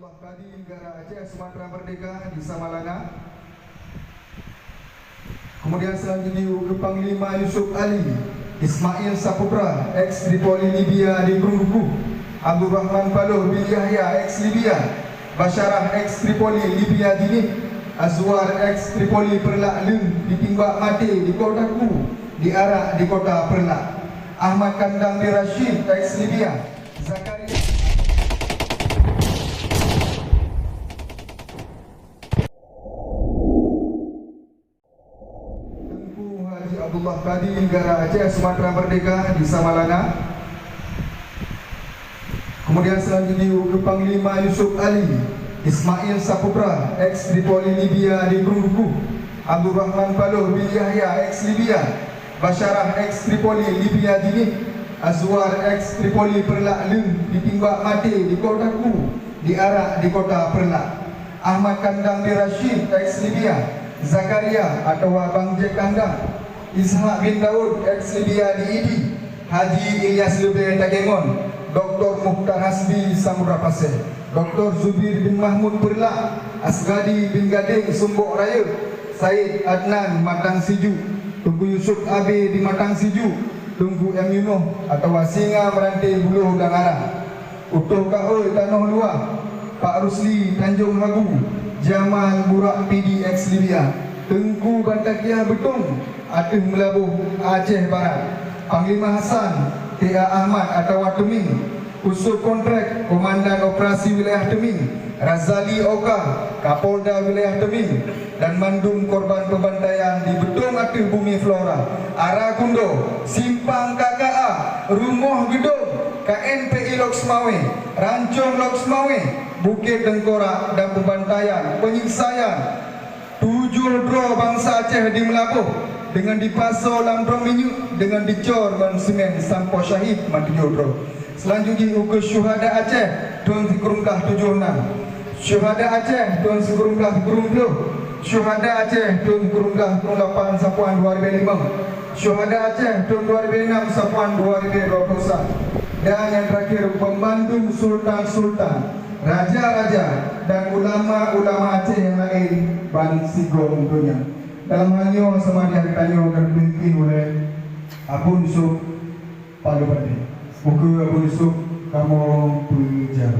Abdullah Kadi negara Aceh Sumatera Merdeka di Samalanga. Kemudian selanjutnya ke Panglima Yusuf Ali Ismail Saputra ex Tripoli Libya di Perunggu, Abdul Rahman Paloh bin Yahya ex Libya, Basharah ex Tripoli Libya Dini, Azwar ex Tripoli Perlak Leng ditimbak mati di Kota Ku di Arak di Kota Perlak, Ahmad Kandang bin Rashid ex Libya, Zakaria Abdullah Kadi negara Aceh Sumatera Merdeka di Samalanga. Kemudian selanjutnya ke Panglima Yusuf Ali Ismail Saputra ex Tripoli Libya di Perunggu, Abdul Rahman Paloh bin Yahya ex Libya, Basharah ex Tripoli Libya Dini, Azwar ex Tripoli Perlak Leng ditimbak mati di Kota Ku di Arak di Kota Perlak, Ahmad Kandang bin Rashid ex Libya, Zakaria atau Abang Jack Kandang, Ishak bin Daud ex Libya di Idi, Haji Ilyas Lube Tagengon, Dr. Mukhtar Hasbi Samudra Pasir, Dr. Zubir bin Mahmud Perlak, Asgadi bin Gading Sumbok Raya, Said Adnan Matang Siju, Tunku Yusuf Abi di Matang Siju, Tunku M. Yunuh atau Singa Meranti Buluh dan Arah, Utuh Kahoi Tanoh Luar, Pak Rusli Tanjung Hagu, Jamal Burak PD ex Libya, Tengku Bantakiah Betung Atih Melabuh Aceh Barat, Panglima Hasan T.A. Ahmad atau Teming, Usul Kontrak Komandan Operasi Wilayah Teming, Razali Oka Kapolda Wilayah Teming, dan mandum korban pembantaian di Betung Atih Bumi Flora, Arakundo, Simpang KKA, Rumah Gedung, KNPI Loksmawe, Rancong Loksmawe, Bukit Tengkorak, dan pembantaian penyiksaian 7 dro bangsa Aceh di Melabuh dengan dipaso lambrong minyak dengan dicor ban semen sampo syahid mantujuh dro. Selanjutnya ke syuhada Aceh Tun Sikurungkah 76, syuhada Aceh Tun Sikurungkah 70, syuhada Aceh Tun Sikurungkah 8 Sapuan 2005, syuhada Aceh Tun 2006 Sapuan 2021, dan yang terakhir pembantu sultan-sultan, raja-raja dan ulama-ulama Aceh yang lain ban sigong dunia. Dalam halnya sama dihantarnya akan dipimpin oleh Abu Yusuf Palubadi. Semoga Abu Yusuf kamu berjar.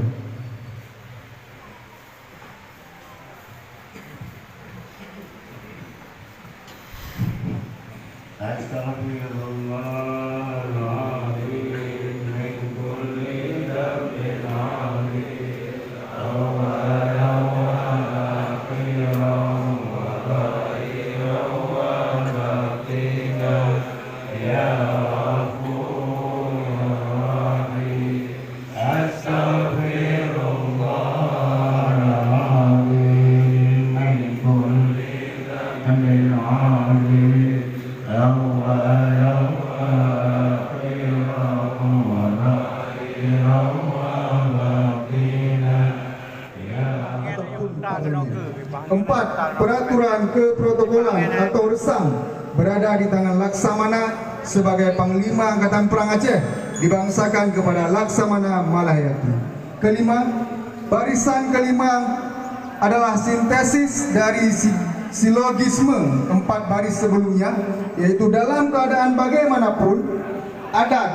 Empat, peraturan keprotokolan atau resam berada di tangan Laksamana sebagai Panglima Angkatan Perang Aceh dibangsakan kepada Laksamana Malahayati. Kelima, barisan kelima adalah sintesis dari silogisme 4 baris sebelumnya, yaitu dalam keadaan bagaimanapun adat,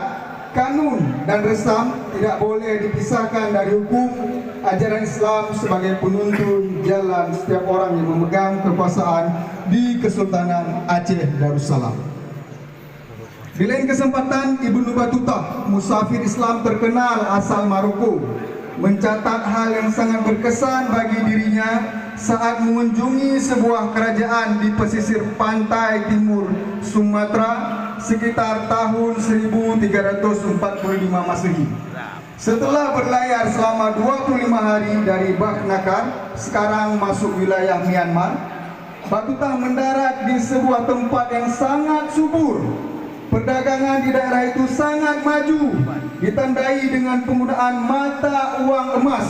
kanun dan resam tidak boleh dipisahkan dari hukum ajaran Islam sebagai penuntun jalan setiap orang yang memegang kekuasaan di Kesultanan Aceh Darussalam. Di lain kesempatan, Ibnu Battuta, musafir Islam terkenal asal Maroko, mencatat hal yang sangat berkesan bagi dirinya saat mengunjungi sebuah kerajaan di pesisir pantai timur Sumatera sekitar tahun 1345 Masehi. Setelah berlayar selama 25 hari dari Bak Nakar, sekarang masuk wilayah Myanmar, Battuta mendarat di sebuah tempat yang sangat subur. Perdagangan di daerah itu sangat maju, ditandai dengan penggunaan mata uang emas.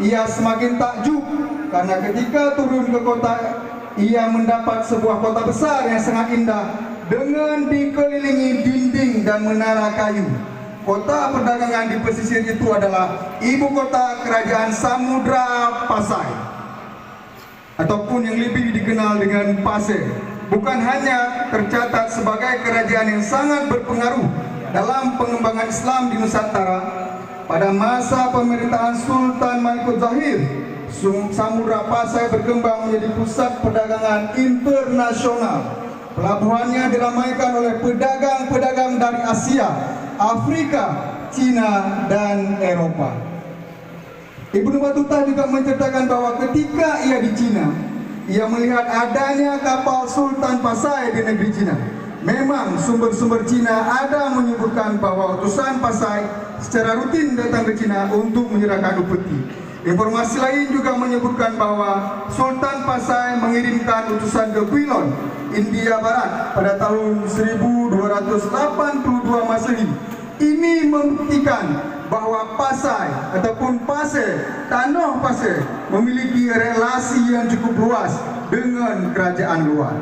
Ia semakin takjub karena ketika turun ke kota, ia mendapat sebuah kota besar yang sangat indah dengan dikelilingi dinding dan menara kayu. Kota perdagangan di pesisir itu adalah ibu kota kerajaan Samudra Pasai, ataupun yang lebih dikenal dengan Pasai. Bukan hanya tercatat sebagai kerajaan yang sangat berpengaruh dalam pengembangan Islam di Nusantara, pada masa pemerintahan Sultan Malikul Zahir, Samudra Pasai berkembang menjadi pusat perdagangan internasional. Pelabuhannya diramaikan oleh pedagang-pedagang dari Asia, Afrika, Cina, dan Eropa. Ibnu Battuta juga menceritakan bahwa ketika ia di Cina, ia melihat adanya kapal Sultan Pasai di negeri Cina. Memang sumber-sumber Cina ada menyebutkan bahwa utusan Pasai secara rutin datang ke Cina untuk menyerahkan upeti. Informasi lain juga menyebutkan bahwa Sultan Pasai mengirimkan utusan ke Quilon, India Barat pada tahun 1282 Masehi. Ini membuktikan bahwa Pasai ataupun Pasai, tanah Pasai, memiliki relasi yang cukup luas dengan kerajaan luar.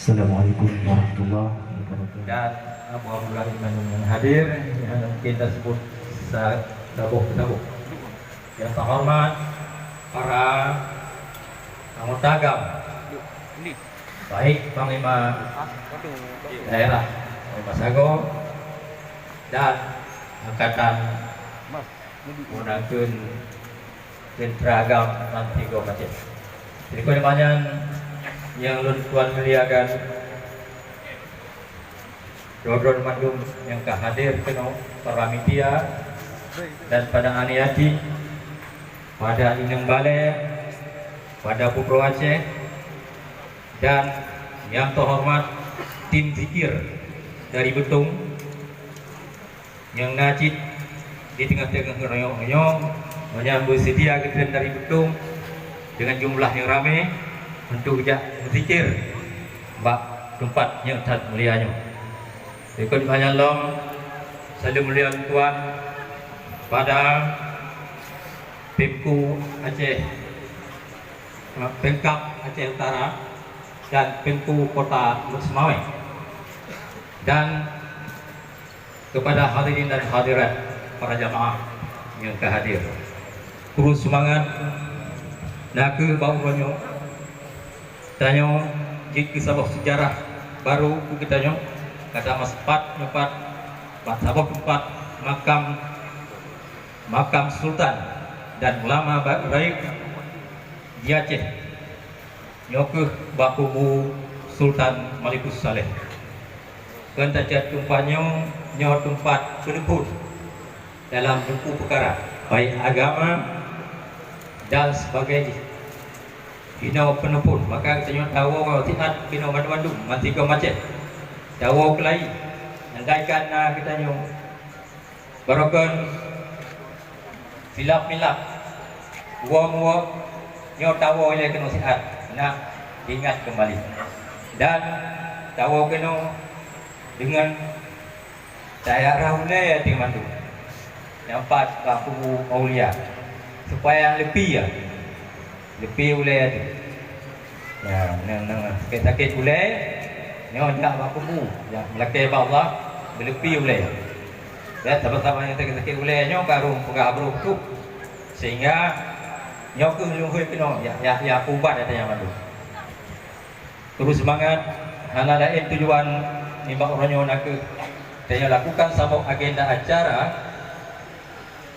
Assalamualaikum warahmatullahi wabarakatuh. Dan apabila yang hadir yang kita sebut tabuh. Yang terhormat para tamu tagam baik Panglima Daerah Panglima Sago dan Angkatan menggunakan seragam nanti go macet. Jadi kedepannya yang tuan muliakan Dodron Mandum yang hadir kena para media dan pada aniati pada Inang Balai, pada Pupro Aceh dan yang terhormat tim zikir dari Betung yang najib di tengah-tengah ngeroyong-ngeroyong menyambut sedia kegiatan dari Betung dengan jumlah yang ramai untuk berzikir bak tempat yang tak mulianya. Ikut banyak long selalu mulia tuan pada Pemku Aceh, Pemkap Aceh Utara dan Pemku Kota Luk Semawai, dan kepada hadirin dan hadirat para jamaah yang hadir, terus semangat nak ke bau banyak tanya jika sabah sejarah baru kita tanya kata mas 4 sabah 4 makam sultan dan ulama baik di Aceh nyokuh bakubu Sultan Malikus Saleh kan tajat tumpahnya nyawa tempat penepun dalam buku perkara baik agama dan sebagainya hina penepun. Maka kita tahu kalau tidak hina mandu mati ke macet tahu kelai andaikan kita nyo barokan milap uang nyo tahu oleh kena sihat nak ingat kembali dan tahu kena dengan saya raulai di mandu nampak aku aulia supaya lebih lebih ulai tu ya nang sakit ulai nyo tak aku ya melakai Allah lebih ulai ya sama-sama yang sakit ulai nyo baru pengaruh tu sehingga nyo ke luhur kena ya ubat ada yang mandu terus semangat hana lain tujuan nimbak orang nyo nak saya lakukan sama agenda acara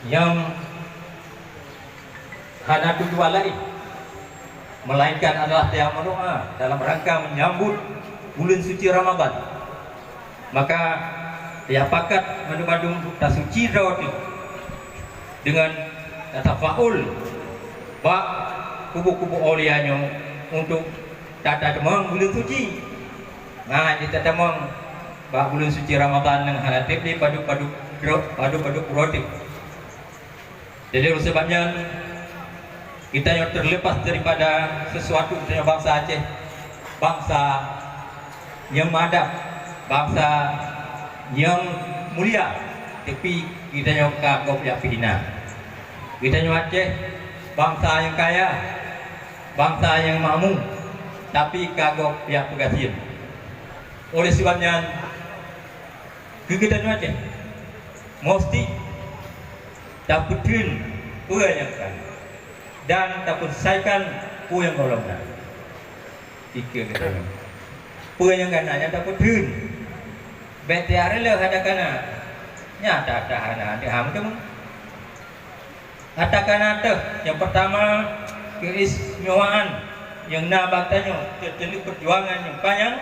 yang hana tujuan lain melainkan adalah dia mendoa dalam rangka menyambut bulan suci Ramadan. Maka dia pakat mendung tak suci rawat dengan tafaul bak kubu-kubu aulianya untuk tata demang bulan suci. Nah, kita demang bak bulan suci Ramadan yang halatif di padu-padu roti. Jadi sebabnya kita yang terlepas daripada sesuatu dari bangsa Aceh, bangsa yang madap, bangsa yang mulia, tapi kita yang kagum yang hina. Kita yang Aceh, bangsa yang kaya, bangsa yang makmur, tapi kagum yang pegasian. Oleh sebabnya kita yang Aceh mesti dapetin penyangkan dan dapat selesaikan yang golongan tiga kita yang gananya dapat dun betiare le ada kana nyata hana di hamdum katakan ada yang pertama keistimewaan yang nabatanya terjadi perjuangan yang panjang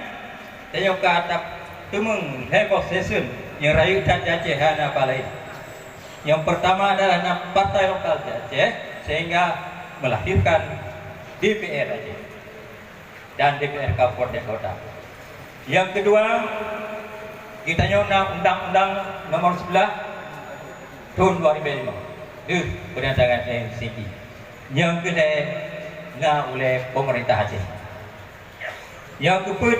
dan yang kata temung negotiation yang rayu dan Aceh hana balai. Yang pertama adalah partai lokal Aceh sehingga melahirkan DPR Aceh dan DPR Kabupaten Kota. Yang kedua, kita nyona undang-undang nomor 11 tahun 2005. Perancangan MCP. Yang kedua, oleh pemerintah Aceh. Yang keempat,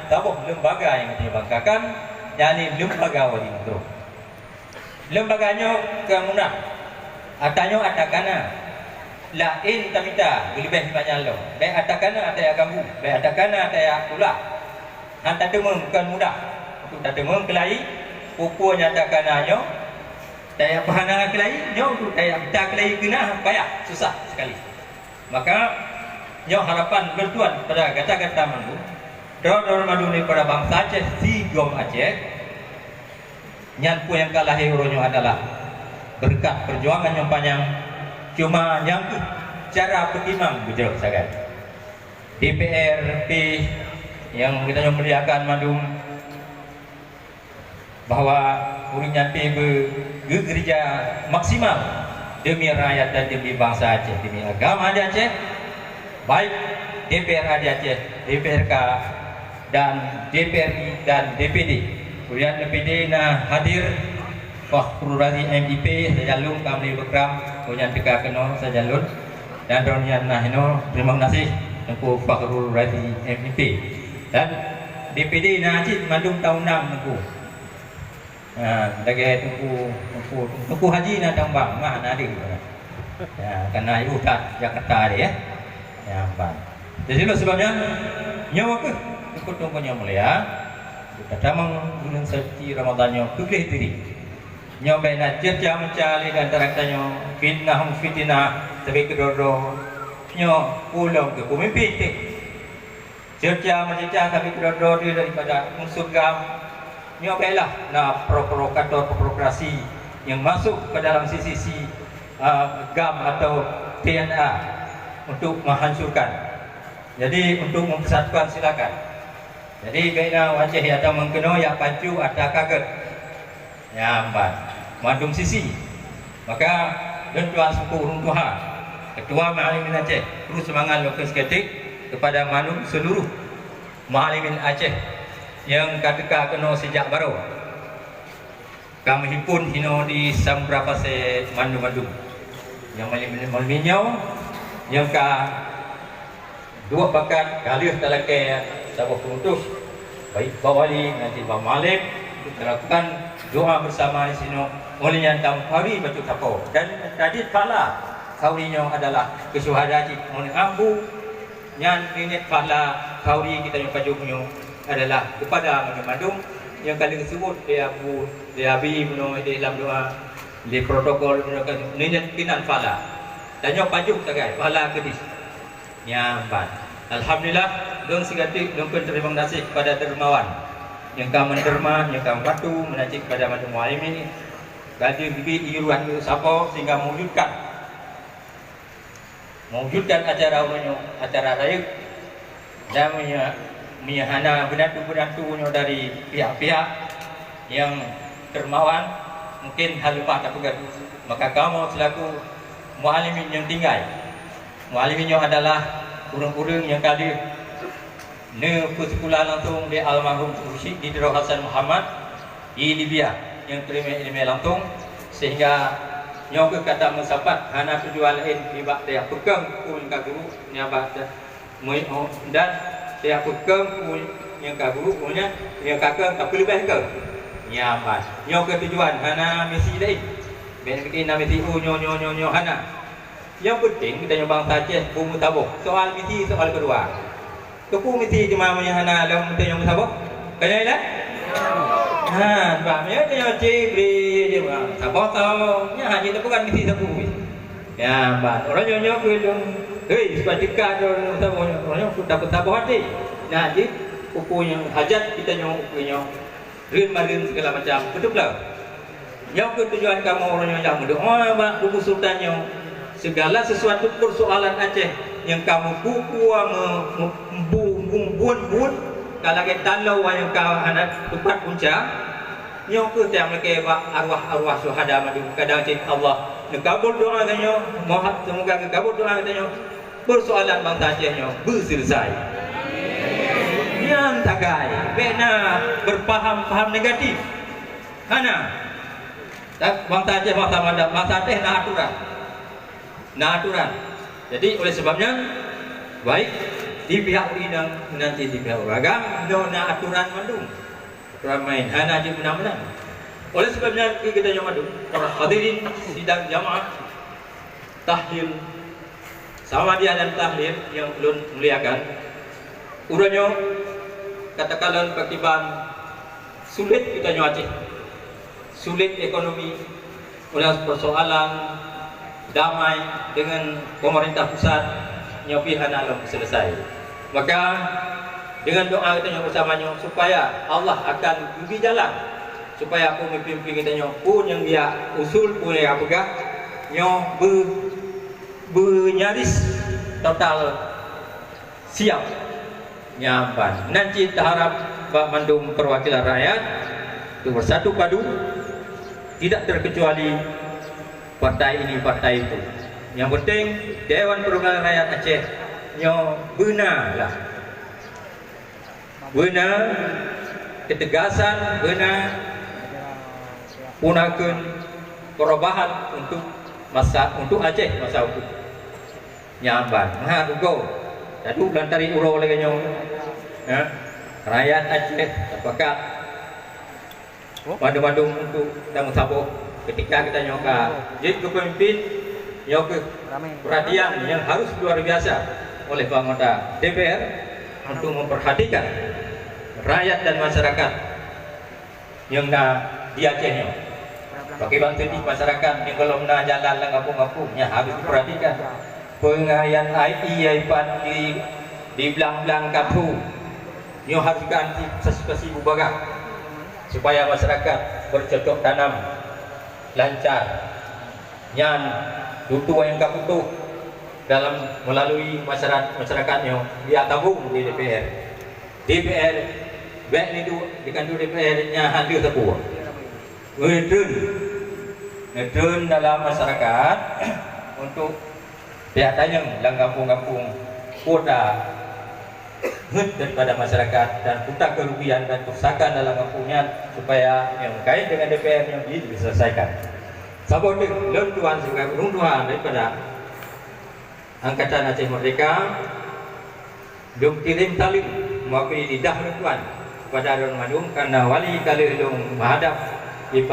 tabuh lembaga yang dibanggakan, yakni lembaga wali itu. Lembaganya kemudian, atanya atakana lain tamita lebih banyak lo baik atakana ataya ganggu baik atakana ataya pula anta temung kan mudah untuk temung kelai pupuknya atakananya daya bahana kelai nyo untuk daya tak kelai kena payah susah sekali. Maka nyo harapan bertuan pada gata-gata Mandu, dor Mandu ni pada bangsa Aceh, Sigom Aceh, nyan pun yang kalah hero-nyo adalah berkat perjuangan yang panjang, cuma yang cara pertimang betul sangat. DPRP yang kita muliakan Mandu bahwa uringnya bekerja maksimal demi rakyat dan demi bangsa Aceh, demi agama di Aceh, baik DPR di Aceh, DPRK dan DPRI dan DPD. Kemudian DPD nah hadir Fakhrul Razi MIP sejalur kami berkeram, kemudian dekat kena sejalur dan donian nah terima kasih untuk Fakhrul Razi MIP dan DPD nah Aceh Mandung tahun 6 aku. Lagi tunggu haji nak tambang mana ada. Ya, karena ibu tak Jakarta dia ya. Ya, bang. Jadi itu sebabnya nyawa ke ikut tunggunya mulia. Kita tamang dengan seti Ramadannya kekeh diri. Nyawa bena cerca mencari dan antara fitnah tapi kedodo nyawa pulang ke pemimpin tu. Cerca mencari tapi kedodo dia daripada unsur gam. Nyobalah nah provokator provokasi yang masuk ke dalam sisi GAM atau TNA untuk menghancurkan. Jadi untuk mempersatukan silakan. Jadi bina wajah atau mengkeno ya pacu atau kaget. Ya empat. Mandum sisi. Maka Ketua Suku Runtuhan, Ketua Ma'alimin Aceh terus semangat lokal seketik kepada mandum seluruh Ma'alimin Aceh yang kata kena sejak baru kami himpun hino di Sambrapa se Mandu yang maliminyau yang dua bakat galih talake sabuk putus baik bawali nanti Bang Malik lakukan doa bersama di sini oleh yang tampari batu tapo dan tadi pala kaurinya adalah kesuhadaji oleh ambu yang ini pala kauri kita yang pajunya adalah kepada Mandung yang kali tersebut dia abi menolong di dalam doa di protokol nenek kinan pala dan yang pajuk tagai pala kedis nyamban. Alhamdulillah dong sigati dong terima kasih kepada dermawan yang kami menderma yang kami batu menajik kepada Mandung Mualim ini gaji bibi iruan sapo sehingga mewujudkan acara raya dan menyahana benatu-benatunya dari pihak-pihak yang dermawan mungkin hal lupa tak pegat. Maka kamu selaku mualimin yang tinggal, mualiminnya adalah urang-urang yang kali ne sekolah langsung di almarhum Syekh Didro Hasan Muhammad di Libya yang terima ilmu langsung sehingga nyoga kata mensapat hana tujuan lain ibak dia pegang pun kaguru nyabat dan dia pegang yang kaguru punya yang kakak tak perlu lebih ke nyaman nyo ke tujuan hana misi lain bikin nama misi nyo hana yang penting kita nyobang saja bumu tabuk soal misi soal kedua kepu misi di mana hana dalam kita yang tabuk kaya lah sebabnya dia cibri dia tabuk tahu nya hanya itu bukan misi sabu ya mbak orang nyo belum seperti kado orang dapat tabuk hati. Nah, jadi punya hajat kita punya rin segala macam betul lah. Yang tujuan kamu orang yang berdoa, bak buku sultannya segala sesuatu persoalan Aceh yang kamu buku membun kalau kita tahu yang kau anak tempat puncak yang ke tiang mereka arwah syuhada madu kadang cik Allah nekabul doa katanya mohon semoga nekabul doa katanya persoalan bangsa Acehnya berselesai yang tagai bena berpaham negatif hana tak bangsa Aceh bangsa Aceh na aturan jadi oleh sebabnya baik di pihak undang nanti di pihak agama na aturan mandung aturan main hana aja menang oleh sebabnya kita yang mandung hadirin sidang jamaah tahlil sama dia dan tahlil yang belum muliakan urangnya katakanlah pertiban sulit kita Aceh sulit ekonomi oleh persoalan damai dengan pemerintah pusat nyopi hanalom selesai. Maka dengan doa kita yang bersamanya supaya Allah akan beri jalan supaya aku mimpi kita pun yang dia usul pun yang pegang nyo bernyaris total siap nyampan. Nanti kita harap Pak Mandum perwakilan rakyat itu bersatu padu, tidak terkecuali partai ini partai itu. Yang penting Dewan Perwakilan Rakyat Aceh nyo benar, ketegasan, benar punakan perubahan untuk Aceh masa itu nyamban mengadugo dadu lantari uro lagi nyo rakyat Aceh apakah madu-madu untuk tanggung sabuk ketika kita nyoka jadi kepemimpin nyoka perhatian yang harus luar biasa oleh anggota DPR untuk memperhatikan rakyat dan masyarakat yang di Aceh nyo. Bagi bantu di masyarakat yang belum jalan lang kampung-kampungnya harus diperhatikan. Pengayaan AI di belang-belang katu nyo harus diantisipasi bubaga supaya masyarakat bercocok tanam lancar. Nyan tutu yang kaputu dalam melalui masyarakatnya dia tabung di DPR. DPR baik itu di kantor DPR-nya hadir sebuah ngedun dalam masyarakat untuk pihak tayang dalam kampung-kampung kota daripada masyarakat dan putar kerugian dan kerusakan dalam kampungnya supaya yang kait dengan DPR yang diselesaikan. Sabun lentuan juga runtuhan daripada Angkatan Aceh Merdeka dong kirim talim mewakili lidah lentuan kepada Darul Madum karena wali kali dong menghadap di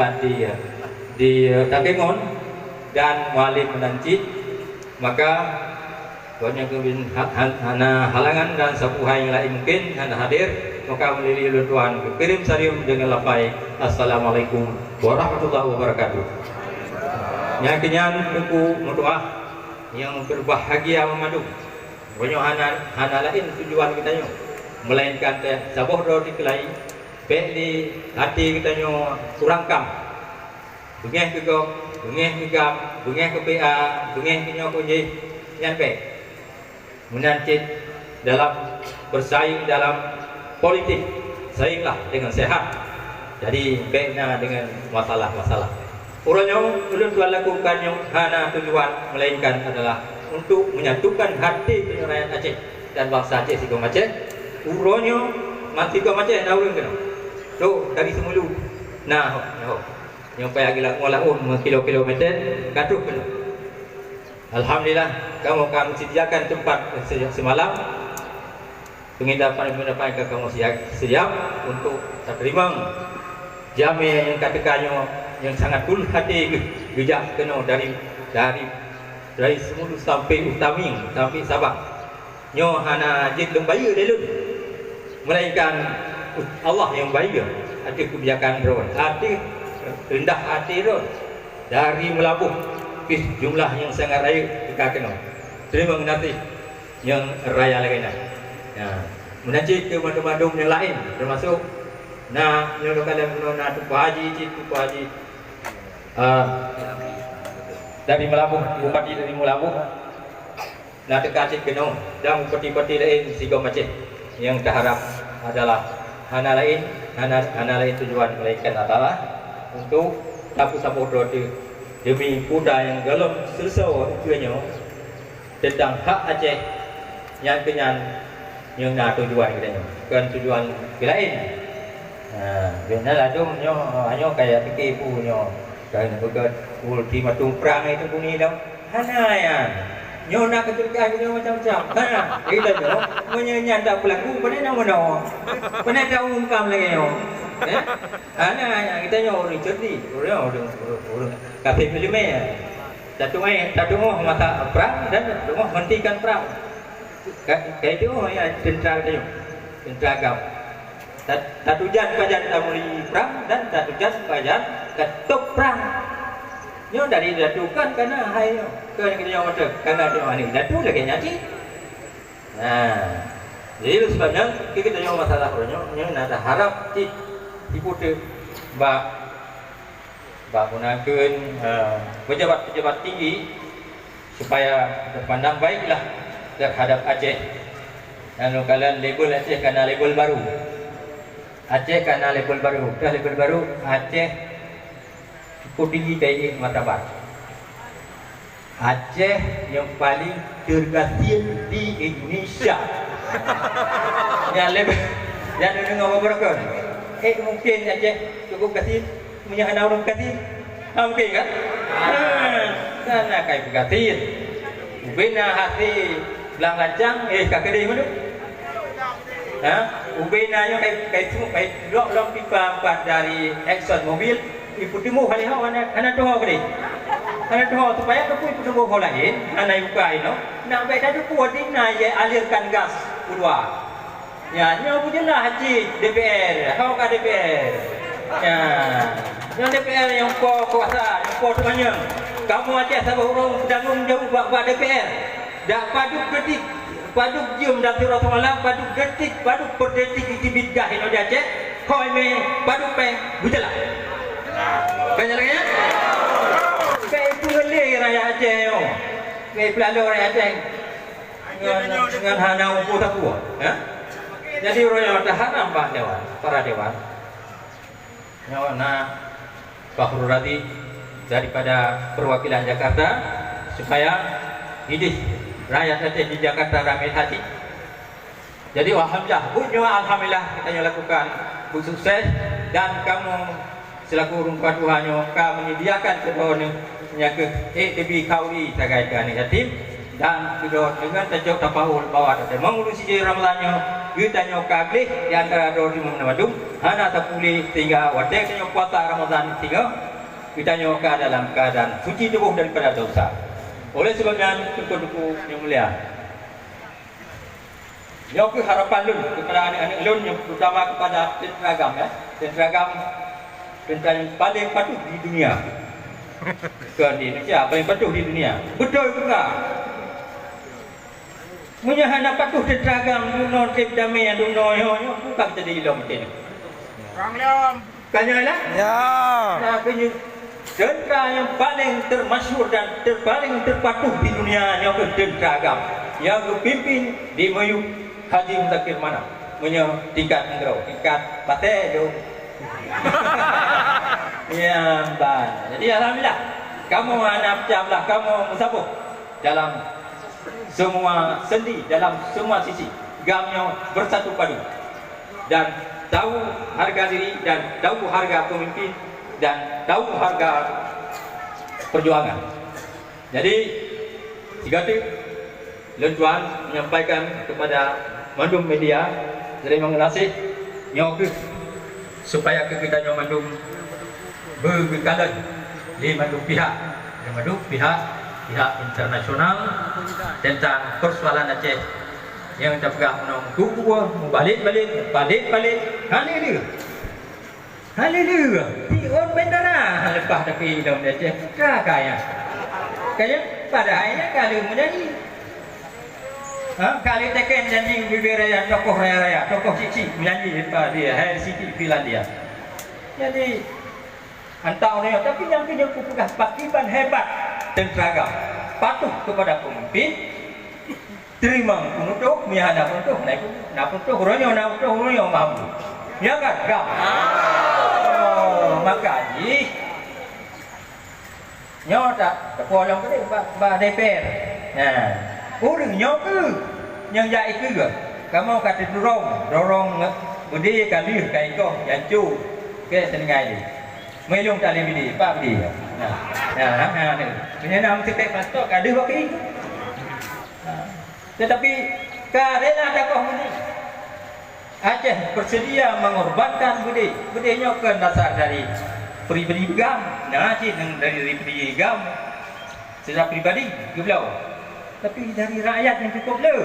Takengon dan wali menancit, maka banyak halangan dan sapuhai yang lain mungkin hana hadir, maka melalui lentuan kirim sarium dengan lafai Assalamualaikum warahmatullahi wabarakatuh. Yang kenyan buku doa yang berbahagia memadu. Banyak hana lain tujuan kita nyo, melainkan saboh do dikelai, baik di hati kita nyo kurangkam. Bengeh ke gok, bengeh ke gam, bengeh ke PA, bengeh ke nyo kunji, nyampe. Menancit dalam bersaing dalam politik, sainglah dengan sehat. Jadi baiknya dengan masalah-masalah. Urangnya belum tuan lakukan yang hana tujuan melainkan adalah untuk menyatukan hati rakyat Aceh dan bangsa Aceh Sigom Aceh. Urangnya mati Sigom Aceh dah urang kena. Tu dari semulu. Nah, yang payah gila ngolaun kilo-kilometer katuk kena. Alhamdulillah kamu sediakan tempat semalam. Penginapan kamu siap untuk terima jamin yang katakannya yang sangat tulus hati bijak kena dari semula sampai utami sampai Sabah nyo hana jid lembaya delun melainkan Allah yang bayar hati kebijakan ron hati rendah hati ron dari melabuh jumlah yang sangat raya kita kena terima kasih yang raya lagi nah menajik ke madum-madum yang lain termasuk nyo kalian guna tupu haji dari Melabuh, bupati dari Melabuh dekat Kenong dan bupati-bupati lain Sigom Aceh yang terharap adalah hana lain tujuan melainkan adalah untuk sapu-sapu roti demi kuda yang gelap selesai tujuannya tentang hak Aceh yang kenyan yang tujuan kita kan tujuan lain. Benar tu nyo kayak tipu nyo kan begat ultimatum perang itu bunyi dah hana ya nyo nak kecurigaan nyo macam-macam hana kita nyo menyandang pelaku pada nama pada tahu ungkap lagi nyo hana ya kita nyo orang cerdik orang kafe filmnya satu mata perang dan satu hentikan perang kayak itu ya tentara kita nyo tentara agam satu jan kajian tamuri perang dan satu jan kajian ketuk perang. Nyo dari datukan karena hai nyo. Kan kita nyo macam karena dia ni datu lagi nyaci. Nah, jadi itu sebabnya kita yang masalah orangnya nada harap ibu tu gunakan pejabat-pejabat tinggi supaya terpandang baiklah terhadap Aceh. Dan kalian label Aceh karena label baru. Aceh karena label baru. Dah label baru Aceh cukup tinggi dari martabat. Aceh yang paling tergasil di Indonesia. Ya lebih dan dengar apa berapa? Mungkin Aceh cukup gasil punya anak orang gasil. Mungkin kan? Karena kayak gasil. Ubena hati belang lancang kakek mana? Ubena yang kayak semua kayak blok pipa 4 dari Exxon Mobil ibu timu hari hau anak doa kali. Anak doa supaya aku ibu timu hau lain anak ukai no. Nak baik dah tu kuat dina ye alirkan gas keluar. Ya, nyawa jelah haji DPR. Kau ke DPR. Ya, yang DPR yang kau kuasa, yang kau semuanya. Kamu Aceh sabah orang tanggung jawab buat DPR. Dak paduk detik, paduk jam dak surau semalam, paduk detik, paduk per detik di gah ino Aceh. Kau me paduk pe bujalah. Banyak lagi ya? Kayak pulih rakyat Aceh yo. Kayak pelalo rakyat Aceh. Dengan hana umpu takwa, ya? Jadi orang yang tahan Pak Dewan, para dewan. Nyawana Pak Ruradi daripada perwakilan Jakarta supaya hidup rakyat Aceh di Jakarta ramai hati. Jadi alhamdulillah kita lakukan sukses dan kamu selaku rumah Tuhannya kamu menyediakan sebuah penyakit ATB Kauri terkait dengan yatim dan juga dengan tajuk tapahul bawah dan mengurusi jadi Ramadannya kita nyoka glih di antara dua di Madum hana tapuli sehingga wadek puasa Ramadan sehingga kita nyoka dalam keadaan suci tubuh daripada dosa. Oleh sebabnya tuku-tuku yang mulia, nyoka harapan lun kepada anak-anak lun yang terutama kepada tenteragam ya, tenteragam yang paling patuh di dunia. Bukan di Indonesia, paling patuh di dunia. Betul juga. Menyahana patuh tenteragam duno damai duno yo bukan jadi ilmu macam ni. Kang Liam. Kanyalah? Ya. Nah, tentera yang paling termasyhur dan paling terpatuh di dunia yang tenteragam yang dipimpin di Melayu Haji Muzakir Manaf. Tingkat Enggro, tingkat Pateh dong. Ya, Mbak. Jadi alhamdulillah kamu anak pecahlah, kamu musabuk dalam semua sendi, dalam semua sisi. Gamnya bersatu padu dan tahu harga diri dan tahu harga pemimpin dan tahu harga perjuangan. Jadi tiga tip Tuan menyampaikan kepada Mandum Media terima kasih nyok supaya kita Mandum berkekalan di Mandum pihak internasional tentang persoalan Aceh yang kita pegang balik haleluya di on bandara lepas tapi dalam Aceh kaya pada akhirnya kali menjadi kali teken janji bibiraya tokoh raya tokoh cici menjanji pada dia Helsinki Finlandia. Jadi antau ni tapi yang pegang pakiban hebat tenteragam patuh kepada pemimpin terima penutup mihana penutup nak penutup hurunyo mampu ya kan gam maka ni nyota terpolong ke ba DPR nah urang nyoke yang jai ke kamu kata dorong budi kali kai ko jancu ke sengai ni melong tali bidi pak bidi nah ni menyenam sepek pastor kada wakil tetapi karena tokoh ini Aceh bersedia mengorbankan budenya ke dasar dari pribadi gam naji dari pribadi gam secara pribadi geblau tapi dari rakyat yang cukup le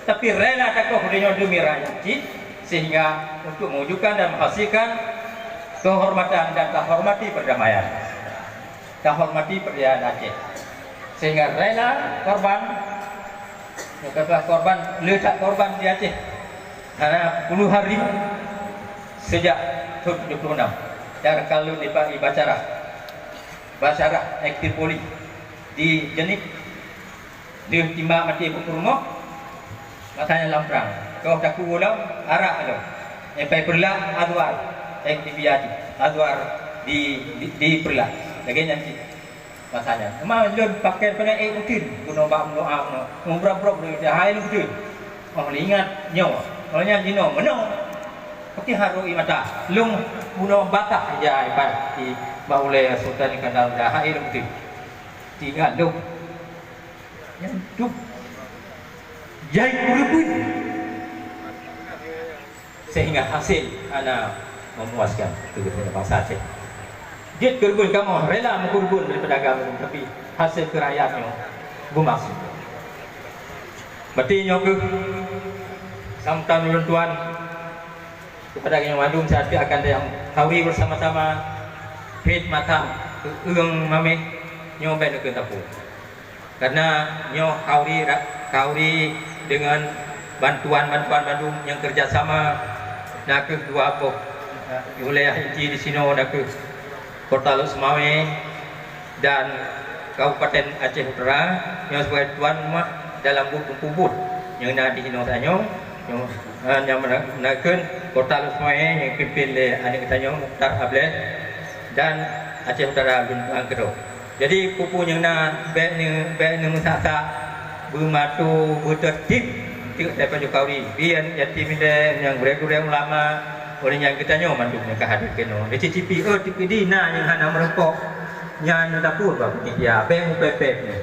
tapi rela tokoh budenya demi rakyat sehingga untuk mewujudkan dan menghasilkan kehormatan dan menghormati perdamaian menghormati perdamaian Aceh sehingga rela korban kata korban, letak korban di Aceh karena puluh hari sejak tahun 76 dan kalau Basyarah aktif poli di jenik dia timbang mati pukul rumah makanya lamprang kau tak kuulang arak tu sampai perlah adwar aktiviti adwar di perlah lagi nanti masanya memang lun pakai pada rutin guna doa ngobrol dia hai rutin orang ingat nyawa orangnya dino menang pasti haru mata lung guna batak aja ibarat di Maulaya Sultan Kandal dah hai rutin tinggal lung yang hidup jahit kurupun sehingga hasil anak memuaskan kepada bangsa Aceh. Dia kurban kamu rela mengkurban daripada agama tapi hasil kerayaannya bermaksud. Berarti nyoke samtan ulun tuan kepada yang wadum saat akan yang kawi bersama-sama pet mata eung mame nyobe nak tapu. Karena nyo kauri dengan bantuan Bandung yang kerjasama nak kedua apa wilayah inti di sini nak Kota Lusmawe dan Kabupaten Aceh Utara yang sebagai tuan rumah dalam kubur yang ada di sini tanya yang menaikkan Kota Lusmawe yang pimpin oleh adik kita Mukhtar Ableh dan Aceh Utara Gunung Kedok. Jadi pupu yang nak baik ni musasa bermatu bertertib tidak dapat Jokowi biar yatim yang guru-guru ulama oleh yang kita nyo mandung yang kehadir keno DCCP TPD na yang hana merokok yang dapur ba dia beng UPP ni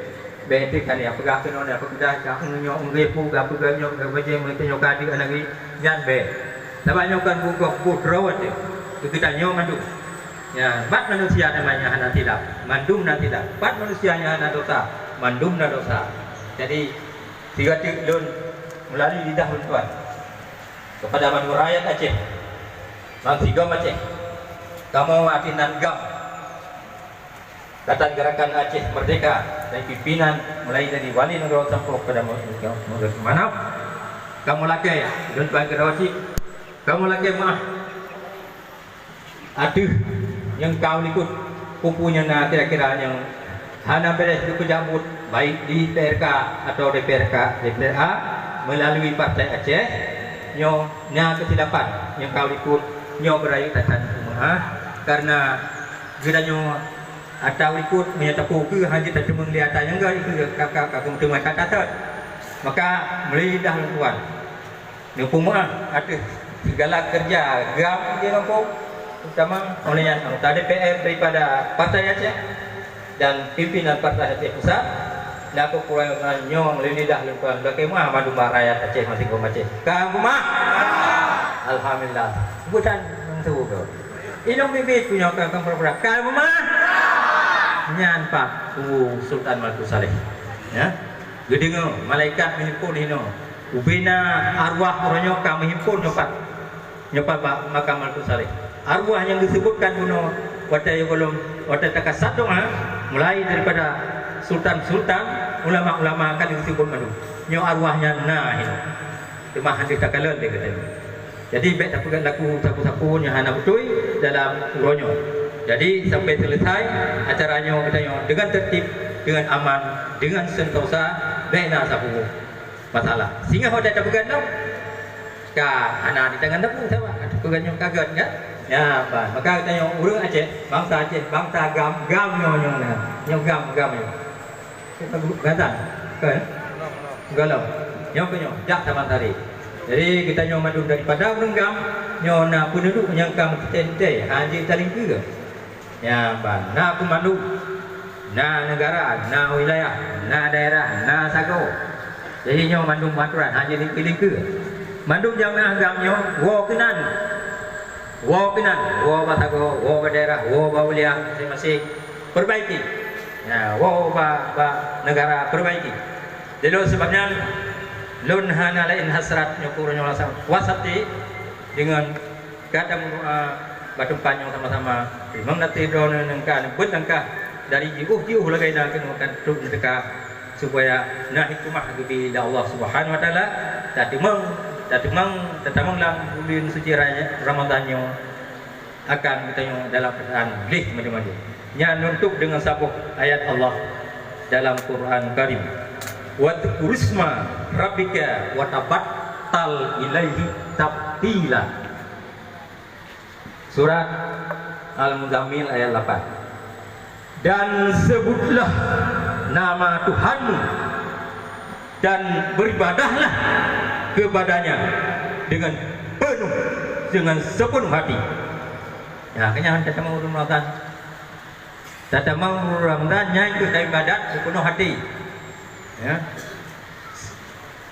beng kan ya pegah keno na pegah ka nyo ngrepu ga pegah nyo ga baje mereka nyo kadir anak ni yan be sabak nyo kan buka putrawat tu kita nyo mandung ya, bat manusia namanya hana tidak, mandum na tidak. Bat manusianya hana dosa, mandum na dosa. Jadi tiga lun melalui lidah tuan kepada manusia rakyat Aceh, mang tiga Aceh, kamu atinan gam, kata gerakan Aceh Merdeka dari pimpinan mulai dari wali negara sampai kepada mana, kamu laki, lun tuan kerawati, kamu laki maaf, aduh. Yang kau ikut pupunya na kira-kira yang hana beres itu kejambut baik di PRK atau DPRA melalui Partai Aceh nyo nya kesilapan yang kau ikut nyo berayu tatan karena kita nyo atau ikut menyataku ke hanya tak cuma lihat yang enggak itu kakak kemudian kata maka melidah tuan nyupuma ada segala kerja gam dia mampu utama oleh yang anggota DPR daripada Partai Aceh dan pimpinan Partai Aceh Pusat nak kekurangan nyo melidah lupa bagaimana madu rakyat Aceh masing Aceh kamu mah alhamdulillah sebutan mengsewu kau inong bibit punya kamu berapa kamu mah nyan pak Sultan Malkus Saleh ya gede ngo malaikat menghimpun hino ubina arwah orangnya kami himpun nyopat makam Malkus Saleh arwah yang disebutkan kuno watai belum watai takasat dong mulai daripada sultan-sultan ulama-ulama akan disebut madu nyo arwahnya nah ini cuma hadis takalan dia kata jadi baik tak pegang laku sapu-sapu nya hana betul dalam uronyo jadi sampai selesai acaranya katanya dengan tertib dengan aman dengan sentosa baik nak sapu masalah sehingga hoda tak pegang dong ka hana di tangan dapur sama pegang yang kaget kan ya apa maka kita yang urang Aceh bangsa gam nyo gam kita gatan kan galau nyo jak sama tadi jadi kita nyo madu daripada urang gam nyo na penduduk yang kam tente haji taling ke ya apa na pemandu na negara na wilayah na daerah na sago jadi nyo mandung maturan haji pilih ke mandung jangan agam nyo wo kenan wo batago, wo daerah, wo wilayah masing-masing perbaiki. Ya, wo negara perbaiki. Jadi sebabnya lun hana lain hasrat nyukurnya langsung wasati dengan kadang batu panjang sama-sama. Memang nanti drone nengkan, but nengkah dari jauh lagi nak kenukan tu dekat supaya nak hikmah dari Allah Subhanahu wa taala tatimang lang bulan suci Ramadan nyo akan kita dalam keadaan lih maju-maju. Nya nuntuk dengan sabuh ayat Allah dalam Quran Karim. Wa tukurisma rabbika wa tabattal ilaihi tabtila. Surat Al-Muzammil ayat 8. Dan sebutlah nama Tuhanmu dan beribadahlah kepadanya dengan penuh, dengan sepenuh hati. Ya, kenyahan kata mau Ramadan. Kata mau Ramadan nya itu ibadat sepenuh hati. Ya.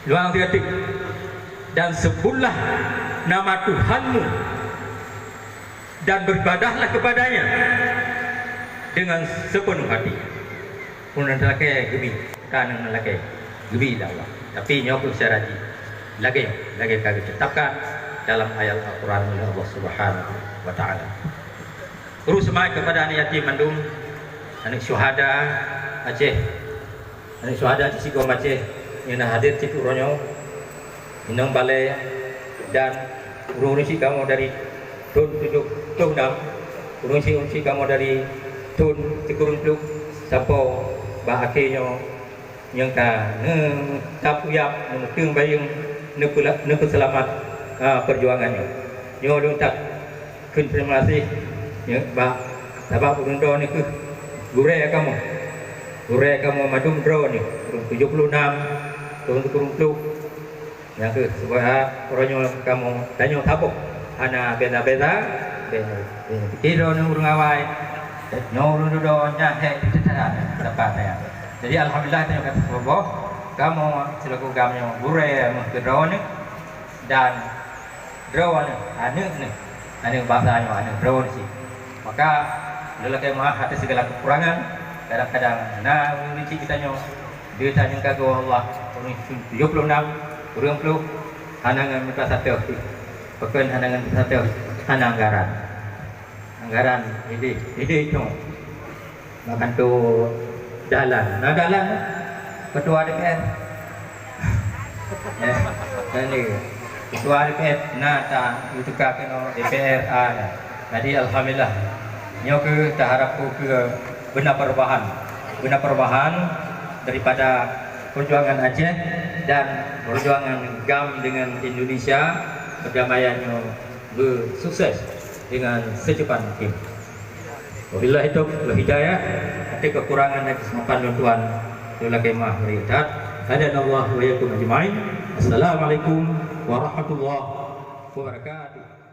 Luang detik. Dan sebutlah nama Tuhanmu dan beribadahlah kepadanya dengan sepenuh hati. Pun lelaki gebi, kanan lelaki gebi dah Allah. Tapi nyok secara lagi kami tetapkan dalam ayat Al-Quran oleh Allah Subhanahu wa taala. Terus semai kepada anak yatim mandum, anak syuhada Aceh, anak syuhada di Sigom Aceh yang hadir di Turonyo, Inang Balai dan urus kamu dari Tun 7 Tun 6, urus kamu dari Tun Tikurun Pluk sampai bah akhirnya yang ka kapuyap mungkin bayang nepul selamat perjuangannya. Nyo dong tak kun terima kasih. Ya, bah sabab undo ni ke gure kamu madum bro ni 76 tahun 70 yang ke supaya orangnya kamu tanya tabuk ana beza-beza kiro ni urang awai nyo undo nya he tidak dapat ya. Jadi alhamdulillah tanya kata bobo kamu selaku kami gure ke draw ni dan draw ni ane bahasanya ane draw ni. Maka lelaki mah hati segala kekurangan kadang-kadang rinci kita nyo dia tanya kagum Allah 76 urang puluh hanangan mereka satu pekan hanangan satu anggaran ide itu makan tu dalan ketua DPR ini ketua DPR nata itu kakeno DPR ada. Jadi alhamdulillah nyo ke harapku ke benar perubahan daripada perjuangan Aceh dan perjuangan GAM dengan Indonesia perdamaiannya bersukses dengan secepat mungkin. Wabillahi taufiq wal hidayah. Ada kekurangan dan kesempatan tuan Tuhan kemah berikat. Hadanallahu wa iyyakum ajmain. Assalamualaikum warahmatullahi wabarakatuh.